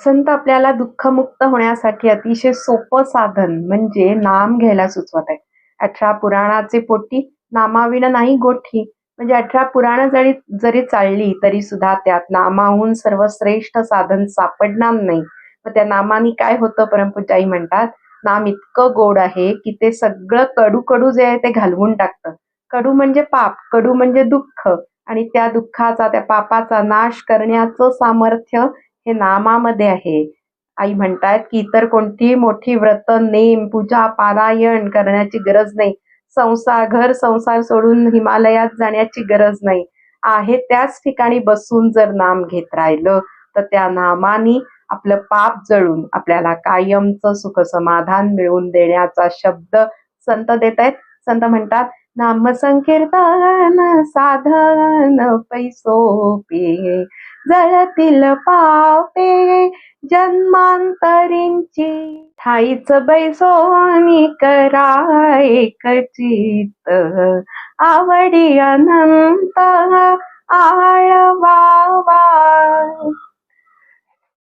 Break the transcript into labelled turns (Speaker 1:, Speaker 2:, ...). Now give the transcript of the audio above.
Speaker 1: संत आपल्याला दुःखमुक्त होण्यासाठी अतिशय सोपं साधन म्हणजे नाम घ्यायला सुचवत आहे. 18 पुराणाचे पोटी नामाविण नाही गोठी. म्हणजे 18 पुराणं जरी जरी चालली तरी सुद्धा त्यात नामाहून सर्वश्रेष्ठ साधन सापडणार नाही. मग त्या नामाने काय होतं, परमपूज्याई म्हणतात, नाम इतकं गोड आहे की ते सगळं कडू कडू जे आहे ते घालवून टाकतं. कडू म्हणजे पाप, कडू म्हणजे दुःख, आणि त्या दुःखाचा, त्या पापाचा नाश करण्याचं सामर्थ्य हे नामामध्ये आहे. आई म्हणतात की इतर कोणतीही मोठी व्रत, नेम, पूजा, पारायण करण्याची गरज नाही. घर संसार सोडून हिमालयात जाण्याची गरज नाही. आहे त्याच ठिकाणी बसून जर नाम घेत राहिलं तर त्या नामानी आपलं पाप जळून आपल्याला कायमचं सुख समाधान मिळवून देण्याचा शब्द संत देत आहेत. संत म्हणतात, नाम संकीर्तन साधन पैसोपे, जळतील पापे जन्मांतरींची, ठाईच बैसोनी कराय खचित, आवडी अनंत आळवा